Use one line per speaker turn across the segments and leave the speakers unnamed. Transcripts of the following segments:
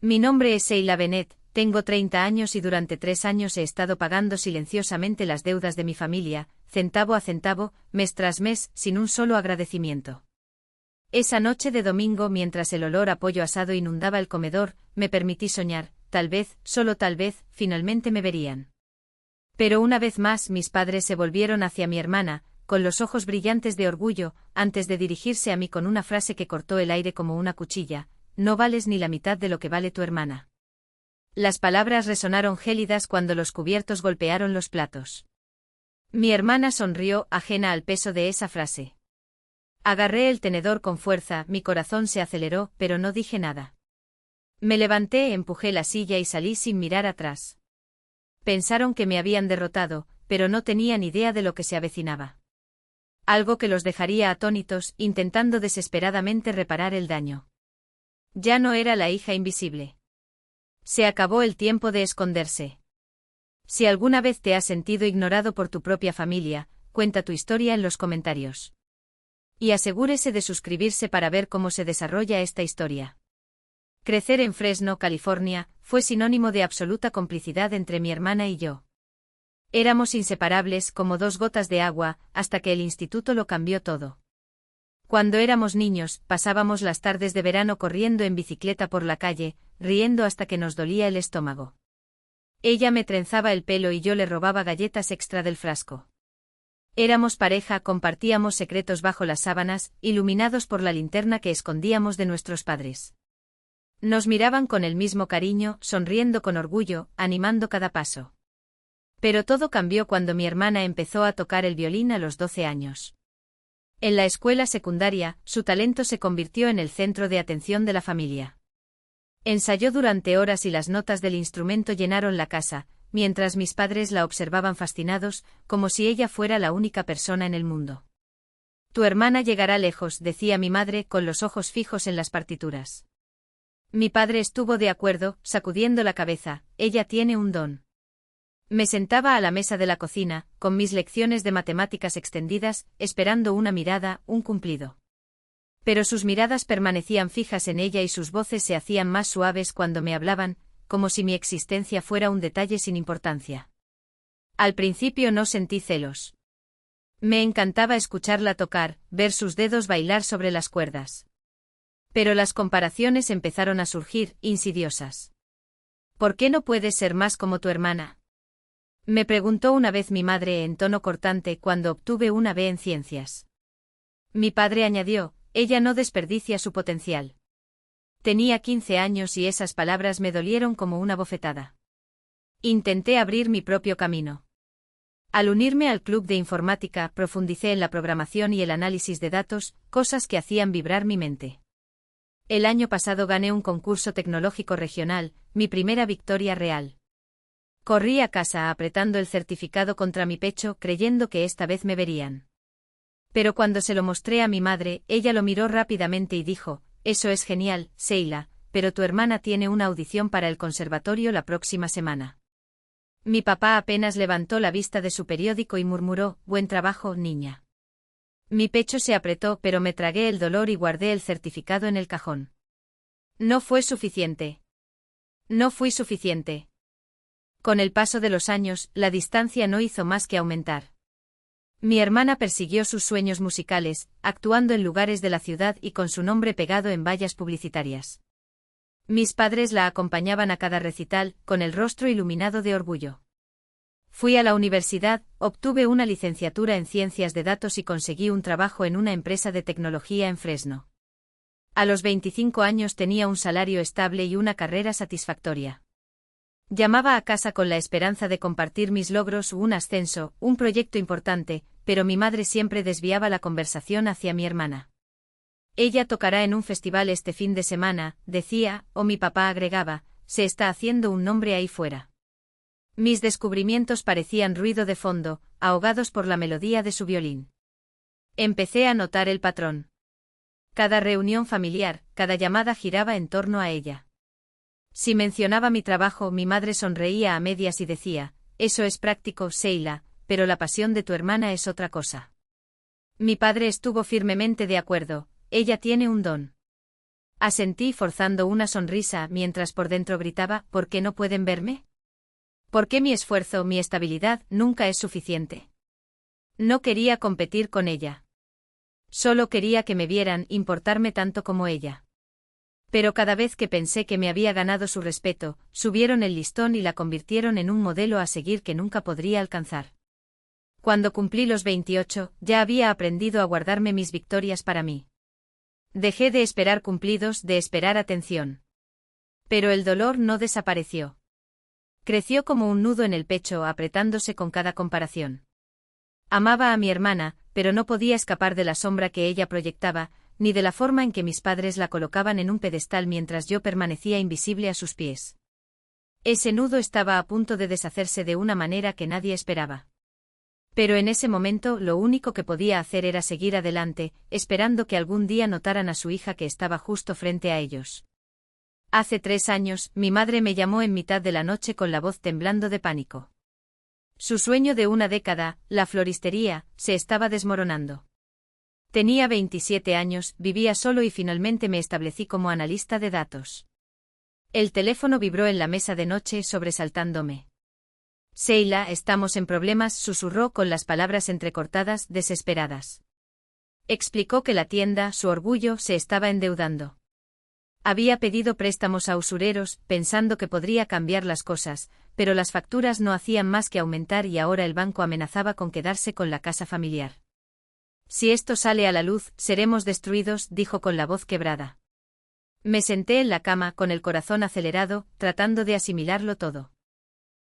Mi nombre es Sheila Bennett, tengo 30 años y durante 3 años he estado pagando silenciosamente las deudas de mi familia, centavo a centavo, mes tras mes, sin un solo agradecimiento. Esa noche de domingo, mientras el olor a pollo asado inundaba el comedor, me permití soñar, tal vez, solo tal vez, finalmente me verían. Pero una vez más mis padres se volvieron hacia mi hermana, con los ojos brillantes de orgullo, antes de dirigirse a mí con una frase que cortó el aire como una cuchilla: no vales ni la mitad de lo que vale tu hermana. Las palabras resonaron gélidas cuando los cubiertos golpearon los platos. Mi hermana sonrió, ajena al peso de esa frase. Agarré el tenedor con fuerza, mi corazón se aceleró, pero no dije nada. Me levanté, empujé la silla y salí sin mirar atrás. Pensaron que me habían derrotado, pero no tenían idea de lo que se avecinaba. Algo que los dejaría atónitos, intentando desesperadamente reparar el daño. Ya no era la hija invisible. Se acabó el tiempo de esconderse. Si alguna vez te has sentido ignorado por tu propia familia, cuenta tu historia en los comentarios. Y asegúrese de suscribirse para ver cómo se desarrolla esta historia. Crecer en Fresno, California, fue sinónimo de absoluta complicidad entre mi hermana y yo. Éramos inseparables como dos gotas de agua, hasta que el instituto lo cambió todo. Cuando éramos niños, pasábamos las tardes de verano corriendo en bicicleta por la calle, riendo hasta que nos dolía el estómago. Ella me trenzaba el pelo y yo le robaba galletas extra del frasco. Éramos pareja, compartíamos secretos bajo las sábanas, iluminados por la linterna que escondíamos de nuestros padres. Nos miraban con el mismo cariño, sonriendo con orgullo, animando cada paso. Pero todo cambió cuando mi hermana empezó a tocar el violín a los 12 años. En la escuela secundaria, su talento se convirtió en el centro de atención de la familia. Ensayó durante horas y las notas del instrumento llenaron la casa, mientras mis padres la observaban fascinados, como si ella fuera la única persona en el mundo. Tu hermana llegará lejos, decía mi madre con los ojos fijos en las partituras. Mi padre estuvo de acuerdo, sacudiendo la cabeza: ella tiene un don. Me sentaba a la mesa de la cocina, con mis lecciones de matemáticas extendidas, esperando una mirada, un cumplido. Pero sus miradas permanecían fijas en ella y sus voces se hacían más suaves cuando me hablaban, como si mi existencia fuera un detalle sin importancia. Al principio no sentí celos. Me encantaba escucharla tocar, ver sus dedos bailar sobre las cuerdas. Pero las comparaciones empezaron a surgir, insidiosas. ¿Por qué no puedes ser más como tu hermana?, me preguntó una vez mi madre en tono cortante cuando obtuve una B en ciencias. Mi padre añadió: ella no desperdicia su potencial. Tenía 15 años y esas palabras me dolieron como una bofetada. Intenté abrir mi propio camino. Al unirme al club de informática, profundicé en la programación y el análisis de datos, cosas que hacían vibrar mi mente. El año pasado gané un concurso tecnológico regional, mi primera victoria real. Corrí a casa apretando el certificado contra mi pecho, creyendo que esta vez me verían. Pero cuando se lo mostré a mi madre, ella lo miró rápidamente y dijo: eso es genial, Sheila, pero tu hermana tiene una audición para el conservatorio la próxima semana. Mi papá apenas levantó la vista de su periódico y murmuró: buen trabajo, niña. Mi pecho se apretó, pero me tragué el dolor y guardé el certificado en el cajón. No fue suficiente. No fui suficiente. Con el paso de los años, la distancia no hizo más que aumentar. Mi hermana persiguió sus sueños musicales, actuando en lugares de la ciudad y con su nombre pegado en vallas publicitarias. Mis padres la acompañaban a cada recital, con el rostro iluminado de orgullo. Fui a la universidad, obtuve una licenciatura en ciencias de datos y conseguí un trabajo en una empresa de tecnología en Fresno. A los 25 años tenía un salario estable y una carrera satisfactoria. Llamaba a casa con la esperanza de compartir mis logros o un ascenso, un proyecto importante, pero mi madre siempre desviaba la conversación hacia mi hermana. Ella tocará en un festival este fin de semana, decía, o mi papá agregaba: se está haciendo un nombre ahí fuera. Mis descubrimientos parecían ruido de fondo, ahogados por la melodía de su violín. Empecé a notar el patrón. Cada reunión familiar, cada llamada giraba en torno a ella. Si mencionaba mi trabajo, mi madre sonreía a medias y decía: eso es práctico, Sheila, pero la pasión de tu hermana es otra cosa. Mi padre estuvo firmemente de acuerdo: ella tiene un don. Asentí forzando una sonrisa mientras por dentro gritaba, ¿por qué no pueden verme? ¿Por qué mi esfuerzo, mi estabilidad, nunca es suficiente? No quería competir con ella. Solo quería que me vieran, importarme tanto como ella. Pero cada vez que pensé que me había ganado su respeto, subieron el listón y la convirtieron en un modelo a seguir que nunca podría alcanzar. Cuando cumplí los 28, ya había aprendido a guardarme mis victorias para mí. Dejé de esperar cumplidos, de esperar atención. Pero el dolor no desapareció. Creció como un nudo en el pecho, apretándose con cada comparación. Amaba a mi hermana, pero no podía escapar de la sombra que ella proyectaba, ni de la forma en que mis padres la colocaban en un pedestal mientras yo permanecía invisible a sus pies. Ese nudo estaba a punto de deshacerse de una manera que nadie esperaba. Pero en ese momento lo único que podía hacer era seguir adelante, esperando que algún día notaran a su hija que estaba justo frente a ellos. Hace 3 años, mi madre me llamó en mitad de la noche con la voz temblando de pánico. Su sueño de una década, la floristería, se estaba desmoronando. Tenía 27 años, vivía solo y finalmente me establecí como analista de datos. El teléfono vibró en la mesa de noche, sobresaltándome. Sheila, estamos en problemas, susurró con las palabras entrecortadas, desesperadas. Explicó que la tienda, su orgullo, se estaba endeudando. Había pedido préstamos a usureros, pensando que podría cambiar las cosas, pero las facturas no hacían más que aumentar y ahora el banco amenazaba con quedarse con la casa familiar. Si esto sale a la luz, seremos destruidos, dijo con la voz quebrada. Me senté en la cama con el corazón acelerado, tratando de asimilarlo todo.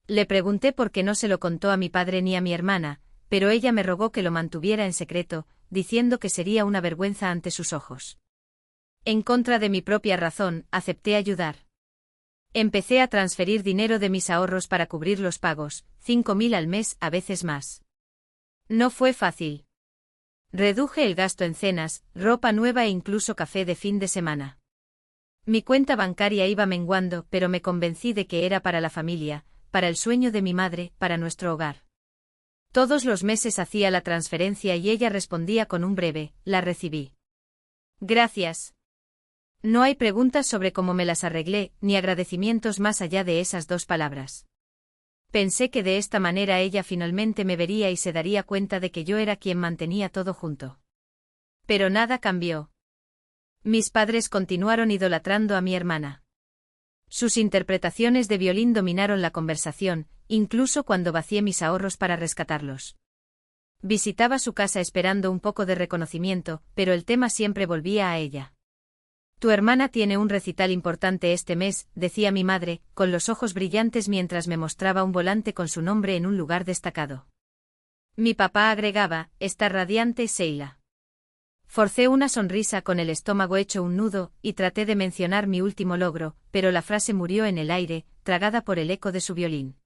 Le pregunté por qué no se lo contó a mi padre ni a mi hermana, pero ella me rogó que lo mantuviera en secreto, diciendo que sería una vergüenza ante sus ojos. En contra de mi propia razón, acepté ayudar. Empecé a transferir dinero de mis ahorros para cubrir los pagos, 5.000 al mes, a veces más. No fue fácil. Reduje el gasto en cenas, ropa nueva e incluso café de fin de semana. Mi cuenta bancaria iba menguando, pero me convencí de que era para la familia, para el sueño de mi madre, para nuestro hogar. Todos los meses hacía la transferencia y ella respondía con un breve, la recibí. Gracias. No hay preguntas sobre cómo me las arreglé, ni agradecimientos más allá de esas 2 palabras. Pensé que de esta manera ella finalmente me vería y se daría cuenta de que yo era quien mantenía todo junto. Pero nada cambió. Mis padres continuaron idolatrando a mi hermana. Sus interpretaciones de violín dominaron la conversación, incluso cuando vacié mis ahorros para rescatarlos. Visitaba su casa esperando un poco de reconocimiento, pero el tema siempre volvía a ella. Tu hermana tiene un recital importante este mes, decía mi madre, con los ojos brillantes mientras me mostraba un volante con su nombre en un lugar destacado. Mi papá agregaba, está radiante Sheila. Forcé una sonrisa con el estómago hecho un nudo, y traté de mencionar mi último logro, pero la frase murió en el aire, tragada por el eco de su violín.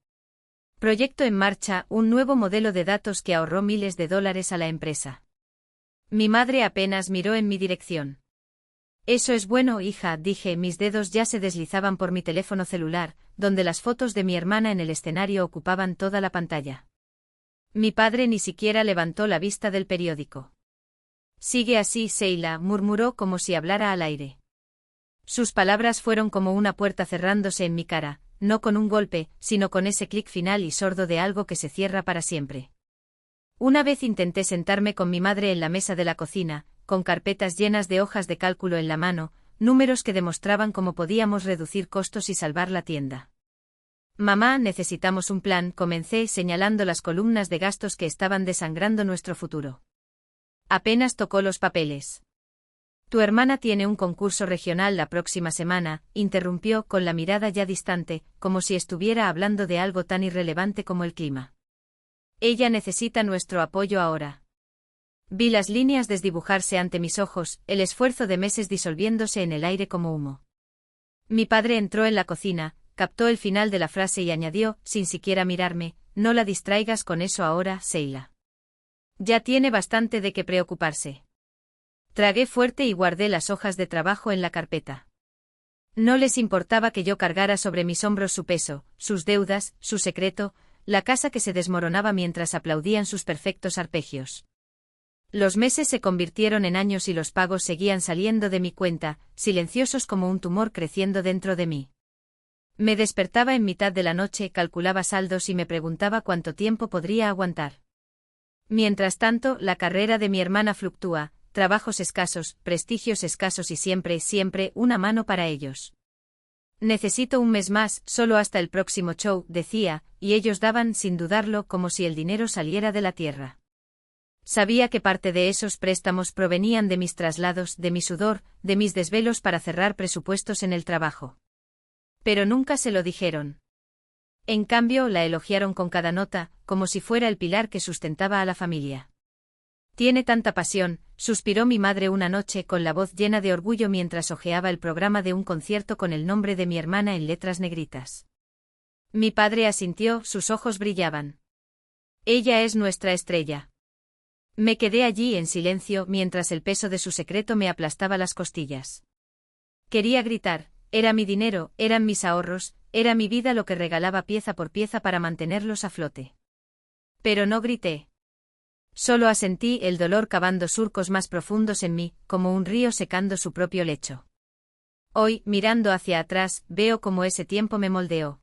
Proyecto en marcha, un nuevo modelo de datos que ahorró miles de dólares a la empresa. Mi madre apenas miró en mi dirección. Eso es bueno, hija, dije, mis dedos ya se deslizaban por mi teléfono celular, donde las fotos de mi hermana en el escenario ocupaban toda la pantalla. Mi padre ni siquiera levantó la vista del periódico. Sigue así, Sheila, murmuró como si hablara al aire. Sus palabras fueron como una puerta cerrándose en mi cara, no con un golpe, sino con ese clic final y sordo de algo que se cierra para siempre. Una vez intenté sentarme con mi madre en la mesa de la cocina, con carpetas llenas de hojas de cálculo en la mano, números que demostraban cómo podíamos reducir costos y salvar la tienda. Mamá, necesitamos un plan, comencé señalando las columnas de gastos que estaban desangrando nuestro futuro. Apenas tocó los papeles. Tu hermana tiene un concurso regional la próxima semana, interrumpió con la mirada ya distante, como si estuviera hablando de algo tan irrelevante como el clima. Ella necesita nuestro apoyo ahora. Vi las líneas desdibujarse ante mis ojos, el esfuerzo de meses disolviéndose en el aire como humo. Mi padre entró en la cocina, captó el final de la frase y añadió, sin siquiera mirarme, no la distraigas con eso ahora, Sheila. Ya tiene bastante de qué preocuparse. Tragué fuerte y guardé las hojas de trabajo en la carpeta. No les importaba que yo cargara sobre mis hombros su peso, sus deudas, su secreto, la casa que se desmoronaba mientras aplaudían sus perfectos arpegios. Los meses se convirtieron en años y los pagos seguían saliendo de mi cuenta, silenciosos como un tumor creciendo dentro de mí. Me despertaba en mitad de la noche, calculaba saldos y me preguntaba cuánto tiempo podría aguantar. Mientras tanto, la carrera de mi hermana fluctúa, trabajos escasos, prestigios escasos y siempre una mano para ellos. Necesito un mes más, solo hasta el próximo show, decía, y ellos daban sin dudarlo como si el dinero saliera de la tierra. Sabía que parte de esos préstamos provenían de mis traslados, de mi sudor, de mis desvelos para cerrar presupuestos en el trabajo. Pero nunca se lo dijeron. En cambio, la elogiaron con cada nota, como si fuera el pilar que sustentaba a la familia. Tiene tanta pasión, suspiró mi madre una noche con la voz llena de orgullo mientras hojeaba el programa de un concierto con el nombre de mi hermana en letras negritas. Mi padre asintió, sus ojos brillaban. Ella es nuestra estrella. Me quedé allí en silencio mientras el peso de su secreto me aplastaba las costillas. Quería gritar, era mi dinero, eran mis ahorros, era mi vida lo que regalaba pieza por pieza para mantenerlos a flote. Pero no grité. Solo asentí, el dolor cavando surcos más profundos en mí, como un río secando su propio lecho. Hoy, mirando hacia atrás, veo cómo ese tiempo me moldeó.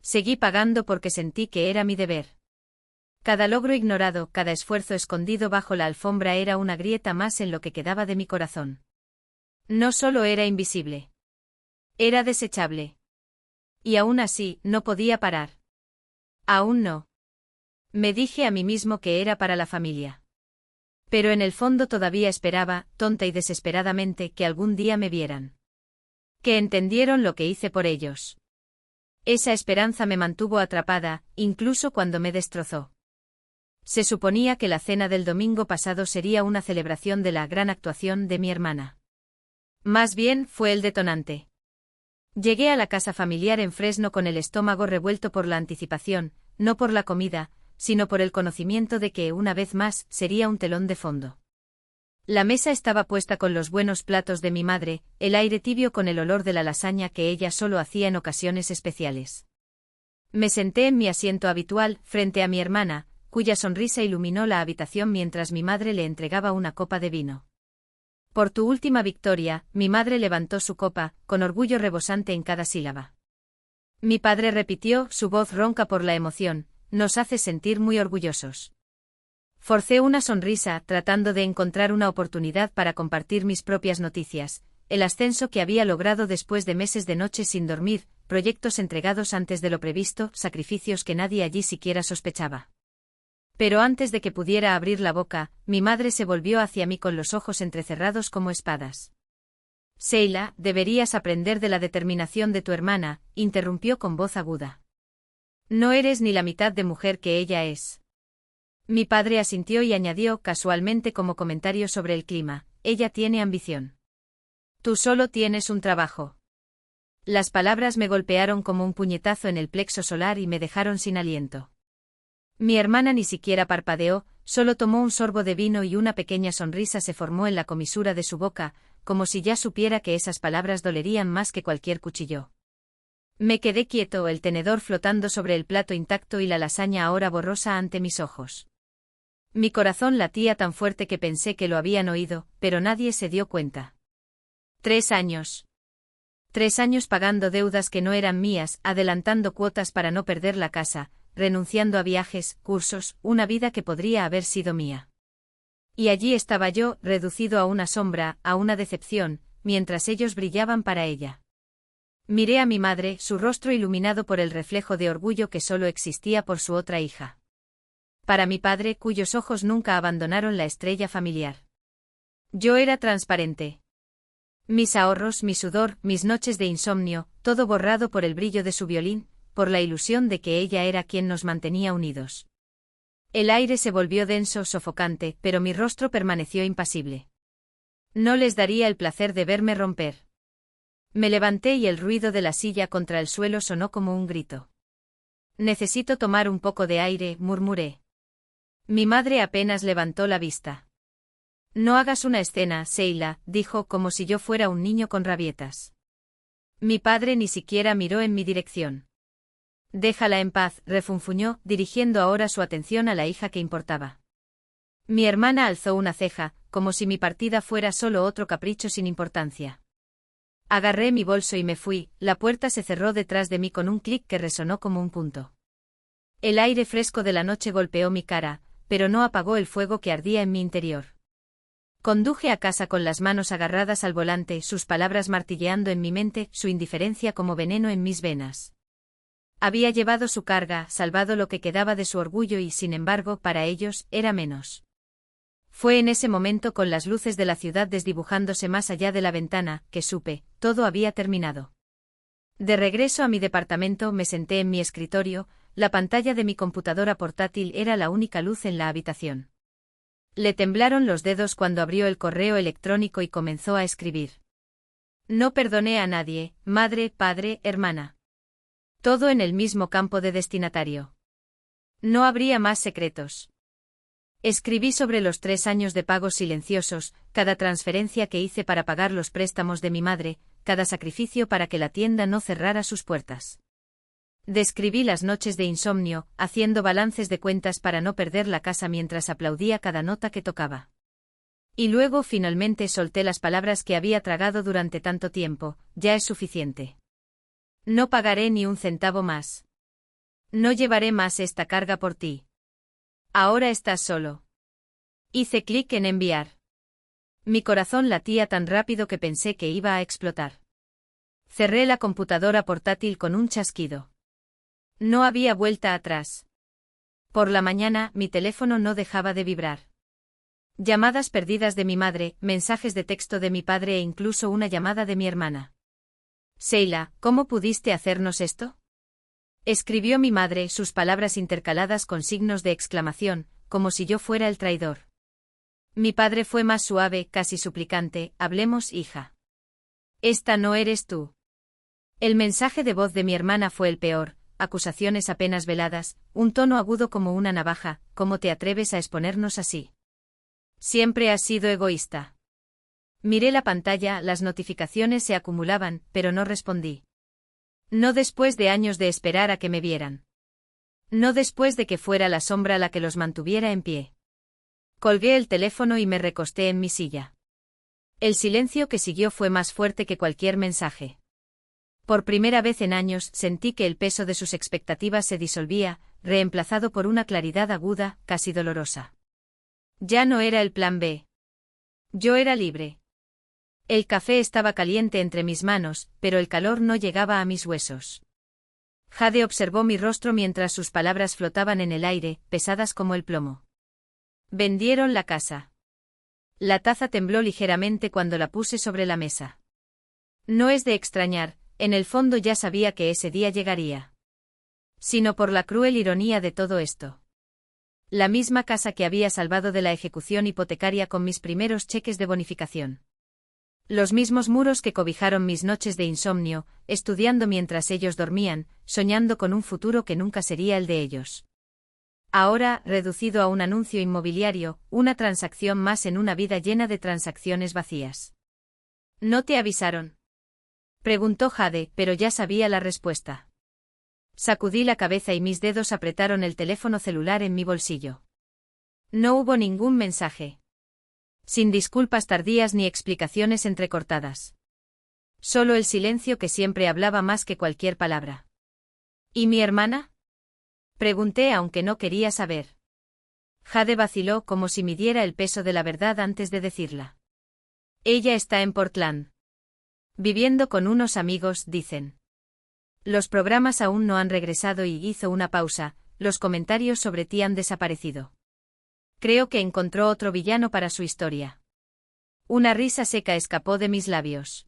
Seguí pagando porque sentí que era mi deber. Cada logro ignorado, cada esfuerzo escondido bajo la alfombra era una grieta más en lo que quedaba de mi corazón. No solo era invisible. Era desechable. Y aún así, no podía parar. Aún no. Me dije a mí mismo que era para la familia. Pero en el fondo todavía esperaba, tonta y desesperadamente, que algún día me vieran. Que entendieron lo que hice por ellos. Esa esperanza me mantuvo atrapada, incluso cuando me destrozó. Se suponía que la cena del domingo pasado sería una celebración de la gran actuación de mi hermana. Más bien, fue el detonante. Llegué a la casa familiar en Fresno con el estómago revuelto por la anticipación, no por la comida, sino por el conocimiento de que, una vez más, sería un telón de fondo. La mesa estaba puesta con los buenos platos de mi madre, el aire tibio con el olor de la lasaña que ella solo hacía en ocasiones especiales. Me senté en mi asiento habitual, frente a mi hermana, cuya sonrisa iluminó la habitación mientras mi madre le entregaba una copa de vino. Por tu última victoria, mi madre levantó su copa, con orgullo rebosante en cada sílaba. Mi padre repitió, su voz ronca por la emoción, nos hace sentir muy orgullosos. Forcé una sonrisa, tratando de encontrar una oportunidad para compartir mis propias noticias, el ascenso que había logrado después de meses de noches sin dormir, proyectos entregados antes de lo previsto, sacrificios que nadie allí siquiera sospechaba. Pero antes de que pudiera abrir la boca, mi madre se volvió hacia mí con los ojos entrecerrados como espadas. Sheila, deberías aprender de la determinación de tu hermana, interrumpió con voz aguda. No eres ni la mitad de mujer que ella es. Mi padre asintió y añadió casualmente como comentario sobre el clima, ella tiene ambición. Tú solo tienes un trabajo. Las palabras me golpearon como un puñetazo en el plexo solar y me dejaron sin aliento. Mi hermana ni siquiera parpadeó, solo tomó un sorbo de vino y una pequeña sonrisa se formó en la comisura de su boca, como si ya supiera que esas palabras dolerían más que cualquier cuchillo. Me quedé quieto, el tenedor flotando sobre el plato intacto y la lasaña ahora borrosa ante mis ojos. Mi corazón latía tan fuerte que pensé que lo habían oído, pero nadie se dio cuenta. 3 años. 3 años pagando deudas que no eran mías, adelantando cuotas para no perder la casa, renunciando a viajes, cursos, una vida que podría haber sido mía. Y allí estaba yo, reducido a una sombra, a una decepción, mientras ellos brillaban para ella. Miré a mi madre, su rostro iluminado por el reflejo de orgullo que solo existía por su otra hija. Para mi padre, cuyos ojos nunca abandonaron la estrella familiar. Yo era transparente. Mis ahorros, mi sudor, mis noches de insomnio, todo borrado por el brillo de su violín, por la ilusión de que ella era quien nos mantenía unidos. El aire se volvió denso, sofocante, pero mi rostro permaneció impasible. No les daría el placer de verme romper. Me levanté y el ruido de la silla contra el suelo sonó como un grito. Necesito tomar un poco de aire, murmuré. Mi madre apenas levantó la vista. No hagas una escena, Sheila, dijo como si yo fuera un niño con rabietas. Mi padre ni siquiera miró en mi dirección. Déjala en paz, refunfuñó, dirigiendo ahora su atención a la hija que importaba. Mi hermana alzó una ceja, como si mi partida fuera solo otro capricho sin importancia. Agarré mi bolso y me fui, la puerta se cerró detrás de mí con un clic que resonó como un punto. El aire fresco de la noche golpeó mi cara, pero no apagó el fuego que ardía en mi interior. Conduje a casa con las manos agarradas al volante, sus palabras martilleando en mi mente, su indiferencia como veneno en mis venas. Había llevado su carga, salvado lo que quedaba de su orgullo y, sin embargo, para ellos, era menos. Fue en ese momento, con las luces de la ciudad desdibujándose más allá de la ventana, que supe, todo había terminado. De regreso a mi departamento me senté en mi escritorio, la pantalla de mi computadora portátil era la única luz en la habitación. Le temblaron los dedos cuando abrió el correo electrónico y comenzó a escribir. No perdoné a nadie, madre, padre, hermana. Todo en el mismo campo de destinatario. No habría más secretos. Escribí sobre los 3 años de pagos silenciosos, cada transferencia que hice para pagar los préstamos de mi madre, cada sacrificio para que la tienda no cerrara sus puertas. Describí las noches de insomnio, haciendo balances de cuentas para no perder la casa mientras aplaudía cada nota que tocaba. Y luego finalmente solté las palabras que había tragado durante tanto tiempo, ya es suficiente. No pagaré ni un centavo más. No llevaré más esta carga por ti. Ahora estás solo. Hice clic en enviar. Mi corazón latía tan rápido que pensé que iba a explotar. Cerré la computadora portátil con un chasquido. No había vuelta atrás. Por la mañana, mi teléfono no dejaba de vibrar. Llamadas perdidas de mi madre, mensajes de texto de mi padre e incluso una llamada de mi hermana. Sheila, ¿cómo pudiste hacernos esto? Escribió mi madre, sus palabras intercaladas con signos de exclamación, como si yo fuera el traidor. Mi padre fue más suave, casi suplicante, hablemos, hija. Esta no eres tú. El mensaje de voz de mi hermana fue el peor, acusaciones apenas veladas, un tono agudo como una navaja, ¿cómo te atreves a exponernos así? Siempre has sido egoísta. Miré la pantalla, las notificaciones se acumulaban, pero no respondí. No después de años de esperar a que me vieran. No después de que fuera la sombra la que los mantuviera en pie. Colgué el teléfono y me recosté en mi silla. El silencio que siguió fue más fuerte que cualquier mensaje. Por primera vez en años sentí que el peso de sus expectativas se disolvía, reemplazado por una claridad aguda, casi dolorosa. Ya no era el plan B. Yo era libre. El café estaba caliente entre mis manos, pero el calor no llegaba a mis huesos. Jade observó mi rostro mientras sus palabras flotaban en el aire, pesadas como el plomo. Vendieron la casa. La taza tembló ligeramente cuando la puse sobre la mesa. No es de extrañar, en el fondo ya sabía que ese día llegaría. Sino por la cruel ironía de todo esto. La misma casa que había salvado de la ejecución hipotecaria con mis primeros cheques de bonificación. Los mismos muros que cobijaron mis noches de insomnio, estudiando mientras ellos dormían, soñando con un futuro que nunca sería el de ellos. Ahora, reducido a un anuncio inmobiliario, una transacción más en una vida llena de transacciones vacías. ¿No te avisaron? Preguntó Jade, pero ya sabía la respuesta. Sacudí la cabeza y mis dedos apretaron el teléfono celular en mi bolsillo. No hubo ningún mensaje. Sin disculpas tardías ni explicaciones entrecortadas. Solo el silencio que siempre hablaba más que cualquier palabra. ¿Y mi hermana? Pregunté aunque no quería saber. Jade vaciló como si midiera el peso de la verdad antes de decirla. Ella está en Portland. Viviendo con unos amigos, dicen. Los programas aún no han regresado y hizo una pausa, los comentarios sobre ti han desaparecido. Creo que encontró otro villano para su historia. Una risa seca escapó de mis labios.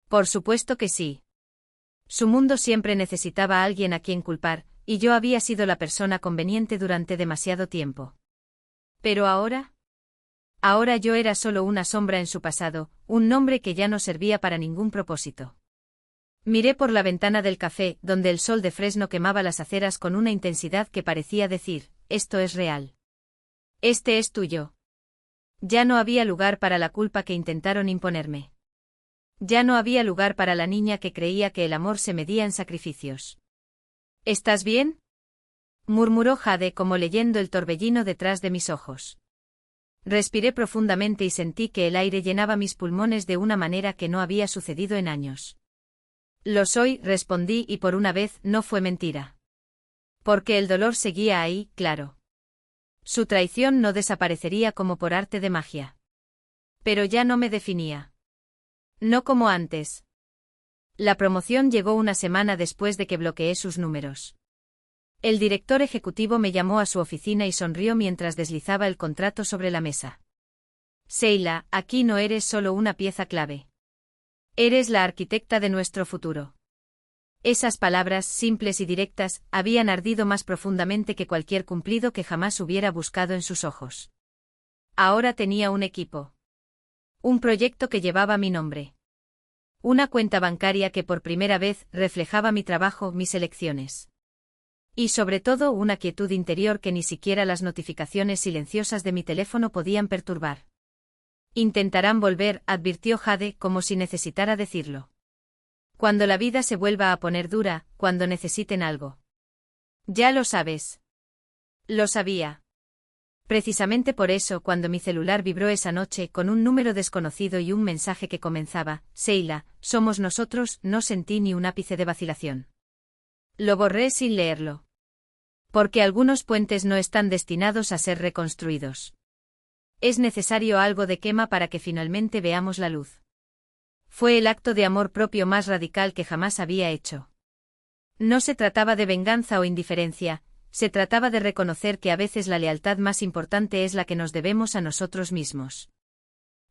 Por supuesto que sí. Su mundo siempre necesitaba a alguien a quien culpar, y yo había sido la persona conveniente durante demasiado tiempo. Pero ahora... Ahora yo era solo una sombra en su pasado, un nombre que ya no servía para ningún propósito. Miré por la ventana del café, donde el sol de Fresno quemaba las aceras con una intensidad que parecía decir, esto es real. Este es tuyo. Ya no había lugar para la culpa que intentaron imponerme. Ya no había lugar para la niña que creía que el amor se medía en sacrificios. ¿Estás bien? Murmuró Jade como leyendo el torbellino detrás de mis ojos. Respiré profundamente y sentí que el aire llenaba mis pulmones de una manera que no había sucedido en años. Lo soy, respondí, y por una vez no fue mentira. Porque el dolor seguía ahí, claro. Su traición no desaparecería como por arte de magia. Pero ya no me definía. No como antes. La promoción llegó una semana después de que bloqueé sus números. El director ejecutivo me llamó a su oficina y sonrió mientras deslizaba el contrato sobre la mesa. Sheila, aquí no eres solo una pieza clave. Eres la arquitecta de nuestro futuro. Esas palabras, simples y directas, habían ardido más profundamente que cualquier cumplido que jamás hubiera buscado en sus ojos. Ahora tenía un equipo. Un proyecto que llevaba mi nombre. Una cuenta bancaria que por primera vez reflejaba mi trabajo, mis elecciones. Y sobre todo una quietud interior que ni siquiera las notificaciones silenciosas de mi teléfono podían perturbar. Intentarán volver, advirtió Jade, como si necesitara decirlo. Cuando la vida se vuelva a poner dura, cuando necesiten algo. Ya lo sabes. Lo sabía. Precisamente por eso, cuando mi celular vibró esa noche con un número desconocido y un mensaje que comenzaba, Sheila, somos nosotros, no sentí ni un ápice de vacilación. Lo borré sin leerlo. Porque algunos puentes no están destinados a ser reconstruidos. Es necesario algo de quema para que finalmente veamos la luz. Fue el acto de amor propio más radical que jamás había hecho. No se trataba de venganza o indiferencia, se trataba de reconocer que a veces la lealtad más importante es la que nos debemos a nosotros mismos.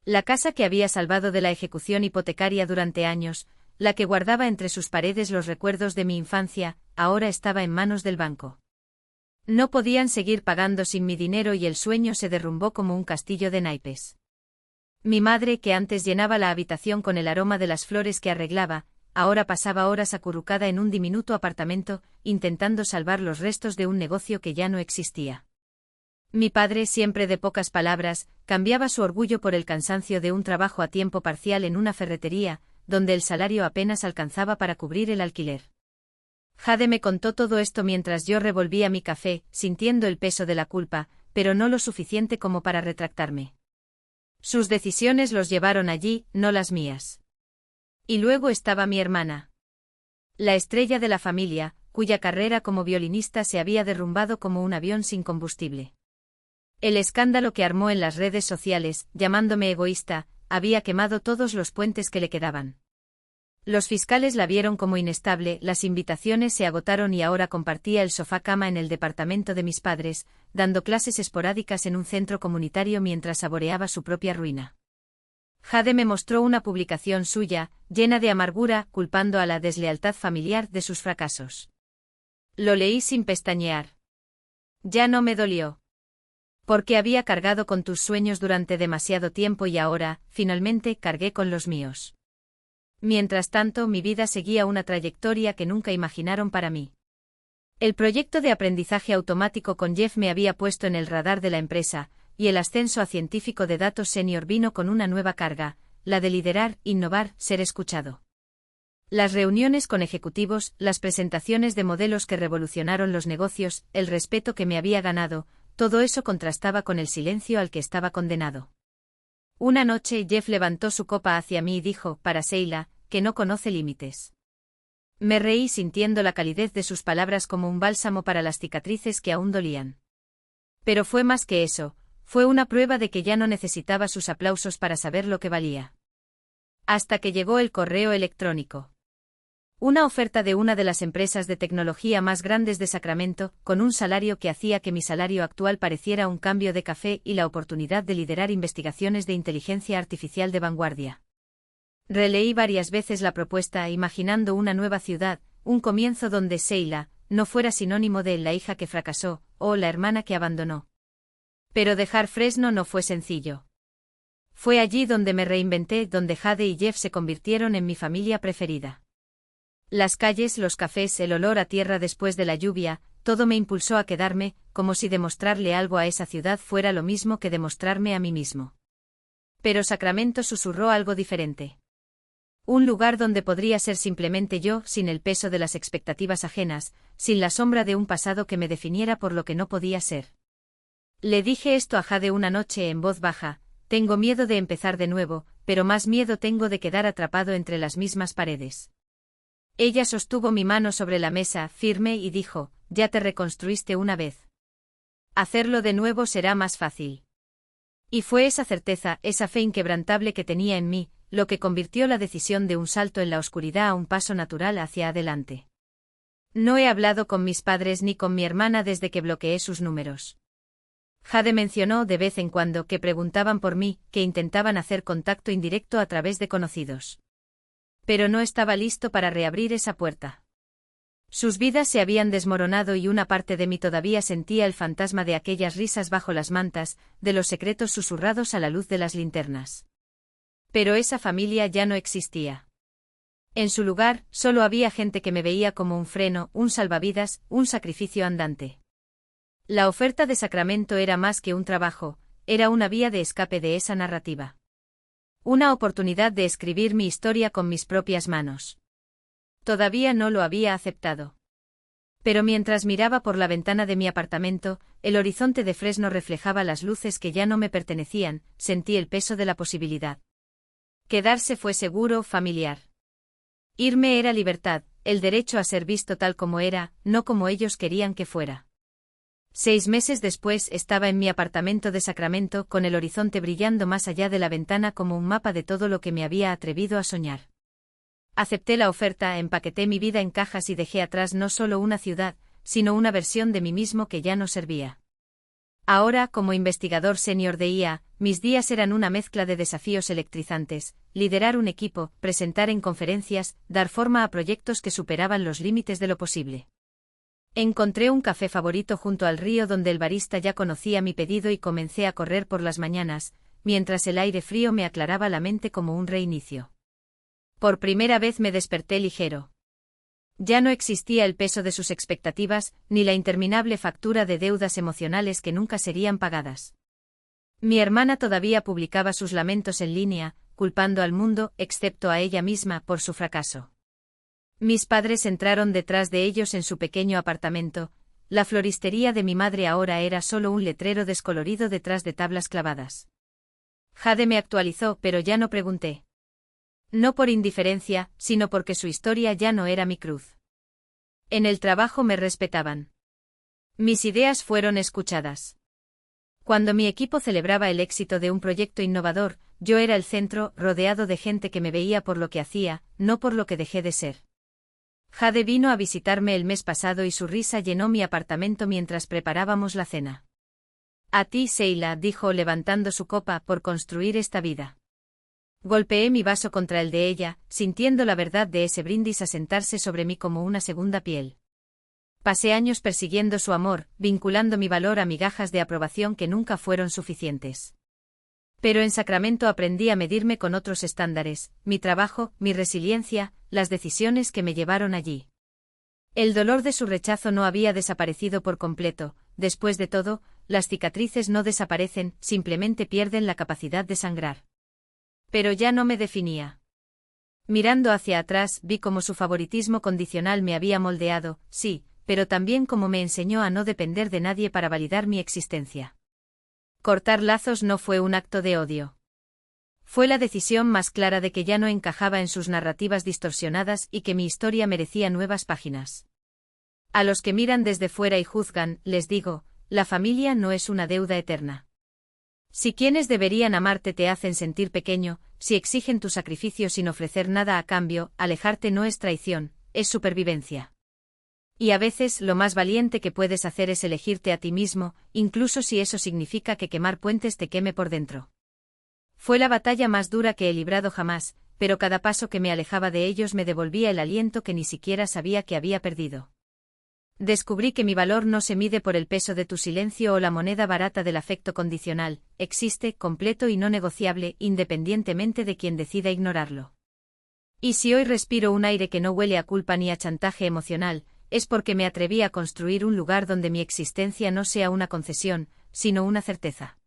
La casa que había salvado de la ejecución hipotecaria durante años, la que guardaba entre sus paredes los recuerdos de mi infancia, ahora estaba en manos del banco. No podían seguir pagando sin mi dinero y el sueño se derrumbó como un castillo de naipes. Mi madre, que antes llenaba la habitación con el aroma de las flores que arreglaba, ahora pasaba horas acurrucada en un diminuto apartamento, intentando salvar los restos de un negocio que ya no existía. Mi padre, siempre de pocas palabras, cambiaba su orgullo por el cansancio de un trabajo a tiempo parcial en una ferretería, donde el salario apenas alcanzaba para cubrir el alquiler. Jade me contó todo esto mientras yo revolvía mi café, sintiendo el peso de la culpa, pero no lo suficiente como para retractarme. Sus decisiones los llevaron allí, no las mías. Y luego estaba mi hermana. La estrella de la familia, cuya carrera como violinista se había derrumbado como un avión sin combustible. El escándalo que armó en las redes sociales, llamándome egoísta, había quemado todos los puentes que le quedaban. Los fiscales la vieron como inestable, las invitaciones se agotaron y ahora compartía el sofá-cama en el departamento de mis padres, dando clases esporádicas en un centro comunitario mientras saboreaba su propia ruina. Jade me mostró una publicación suya, llena de amargura, culpando a la deslealtad familiar de sus fracasos. Lo leí sin pestañear. Ya no me dolió. Porque había cargado con tus sueños durante demasiado tiempo y ahora, finalmente, cargué con los míos. Mientras tanto, mi vida seguía una trayectoria que nunca imaginaron para mí. El proyecto de aprendizaje automático con Jeff me había puesto en el radar de la empresa, y el ascenso a científico de datos senior vino con una nueva carga, la de liderar, innovar, ser escuchado. Las reuniones con ejecutivos, las presentaciones de modelos que revolucionaron los negocios, el respeto que me había ganado, todo eso contrastaba con el silencio al que estaba condenado. Una noche Jeff levantó su copa hacia mí y dijo, para Sheila, que no conoce límites. Me reí sintiendo la calidez de sus palabras como un bálsamo para las cicatrices que aún dolían. Pero fue más que eso, fue una prueba de que ya no necesitaba sus aplausos para saber lo que valía. Hasta que llegó el correo electrónico. Una oferta de una de las empresas de tecnología más grandes de Sacramento, con un salario que hacía que mi salario actual pareciera un cambio de café y la oportunidad de liderar investigaciones de inteligencia artificial de vanguardia. Releí varias veces la propuesta imaginando una nueva ciudad, un comienzo donde Sheila no fuera sinónimo de la hija que fracasó, o la hermana que abandonó. Pero dejar Fresno no fue sencillo. Fue allí donde me reinventé, donde Jade y Jeff se convirtieron en mi familia preferida. Las calles, los cafés, el olor a tierra después de la lluvia, todo me impulsó a quedarme, como si demostrarle algo a esa ciudad fuera lo mismo que demostrarme a mí mismo. Pero Sacramento susurró algo diferente. Un lugar donde podría ser simplemente yo, sin el peso de las expectativas ajenas, sin la sombra de un pasado que me definiera por lo que no podía ser. Le dije esto a Jade una noche en voz baja: tengo miedo de empezar de nuevo, pero más miedo tengo de quedar atrapado entre las mismas paredes. Ella sostuvo mi mano sobre la mesa, firme, y dijo: ya te reconstruiste una vez. Hacerlo de nuevo será más fácil. Y fue esa certeza, esa fe inquebrantable que tenía en mí, lo que convirtió la decisión de un salto en la oscuridad a un paso natural hacia adelante. No he hablado con mis padres ni con mi hermana desde que bloqueé sus números. Jade mencionó de vez en cuando que preguntaban por mí, que intentaban hacer contacto indirecto a través de conocidos. Pero no estaba listo para reabrir esa puerta. Sus vidas se habían desmoronado y una parte de mí todavía sentía el fantasma de aquellas risas bajo las mantas, de los secretos susurrados a la luz de las linternas. Pero esa familia ya no existía. En su lugar, solo había gente que me veía como un freno, un salvavidas, un sacrificio andante. La oferta de Sacramento era más que un trabajo, era una vía de escape de esa narrativa. Una oportunidad de escribir mi historia con mis propias manos. Todavía no lo había aceptado. Pero mientras miraba por la ventana de mi apartamento, el horizonte de Fresno reflejaba las luces que ya no me pertenecían, sentí el peso de la posibilidad. Quedarse fue seguro, familiar. Irme era libertad, el derecho a ser visto tal como era, no como ellos querían que fuera. 6 meses después estaba en mi apartamento de Sacramento con el horizonte brillando más allá de la ventana como un mapa de todo lo que me había atrevido a soñar. Acepté la oferta, empaqueté mi vida en cajas y dejé atrás no solo una ciudad, sino una versión de mí mismo que ya no servía. Ahora, como investigador senior de IA, mis días eran una mezcla de desafíos electrizantes: liderar un equipo, presentar en conferencias, dar forma a proyectos que superaban los límites de lo posible. Encontré un café favorito junto al río donde el barista ya conocía mi pedido y comencé a correr por las mañanas, mientras el aire frío me aclaraba la mente como un reinicio. Por primera vez me desperté ligero. Ya no existía el peso de sus expectativas, ni la interminable factura de deudas emocionales que nunca serían pagadas. Mi hermana todavía publicaba sus lamentos en línea, culpando al mundo, excepto a ella misma, por su fracaso. Mis padres entraron detrás de ellos en su pequeño apartamento. La floristería de mi madre ahora era solo un letrero descolorido detrás de tablas clavadas. Jade me actualizó, pero ya no pregunté. No por indiferencia, sino porque su historia ya no era mi cruz. En el trabajo me respetaban. Mis ideas fueron escuchadas. Cuando mi equipo celebraba el éxito de un proyecto innovador, yo era el centro, rodeado de gente que me veía por lo que hacía, no por lo que dejé de ser. Jade vino a visitarme el mes pasado y su risa llenó mi apartamento mientras preparábamos la cena. A ti, Sheila, dijo levantando su copa, por construir esta vida. Golpeé mi vaso contra el de ella, sintiendo la verdad de ese brindis asentarse sobre mí como una segunda piel. Pasé años persiguiendo su amor, vinculando mi valor a migajas de aprobación que nunca fueron suficientes. Pero en Sacramento aprendí a medirme con otros estándares: mi trabajo, mi resiliencia, las decisiones que me llevaron allí. El dolor de su rechazo no había desaparecido por completo. Después de todo, las cicatrices no desaparecen, simplemente pierden la capacidad de sangrar. Pero ya no me definía. Mirando hacia atrás, vi cómo su favoritismo condicional me había moldeado, sí, pero también cómo me enseñó a no depender de nadie para validar mi existencia. Cortar lazos no fue un acto de odio. Fue la decisión más clara de que ya no encajaba en sus narrativas distorsionadas y que mi historia merecía nuevas páginas. A los que miran desde fuera y juzgan, les digo: la familia no es una deuda eterna. Si quienes deberían amarte te hacen sentir pequeño, si exigen tu sacrificio sin ofrecer nada a cambio, alejarte no es traición, es supervivencia. Y a veces lo más valiente que puedes hacer es elegirte a ti mismo, incluso si eso significa que quemar puentes te queme por dentro. Fue la batalla más dura que he librado jamás, pero cada paso que me alejaba de ellos me devolvía el aliento que ni siquiera sabía que había perdido. Descubrí que mi valor no se mide por el peso de tu silencio o la moneda barata del afecto condicional, existe, completo y no negociable, independientemente de quien decida ignorarlo. Y si hoy respiro un aire que no huele a culpa ni a chantaje emocional, es porque me atreví a construir un lugar donde mi existencia no sea una concesión, sino una certeza.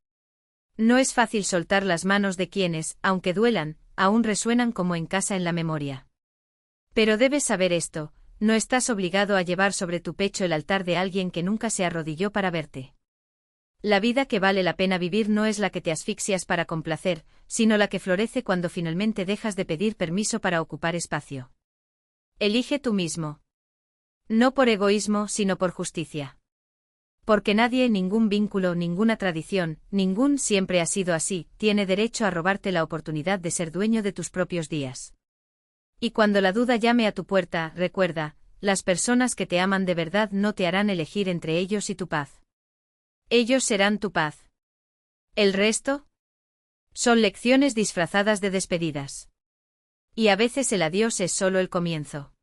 No es fácil soltar las manos de quienes, aunque duelan, aún resuenan como en casa en la memoria. Pero debes saber esto: no estás obligado a llevar sobre tu pecho el altar de alguien que nunca se arrodilló para verte. La vida que vale la pena vivir no es la que te asfixias para complacer, sino la que florece cuando finalmente dejas de pedir permiso para ocupar espacio. Elige tú mismo. No por egoísmo, sino por justicia. Porque nadie, ningún vínculo, ninguna tradición, ningún siempre ha sido así, tiene derecho a robarte la oportunidad de ser dueño de tus propios días. Y cuando la duda llame a tu puerta, recuerda, las personas que te aman de verdad no te harán elegir entre ellos y tu paz. Ellos serán tu paz. ¿El resto? Son lecciones disfrazadas de despedidas. Y a veces el adiós es solo el comienzo.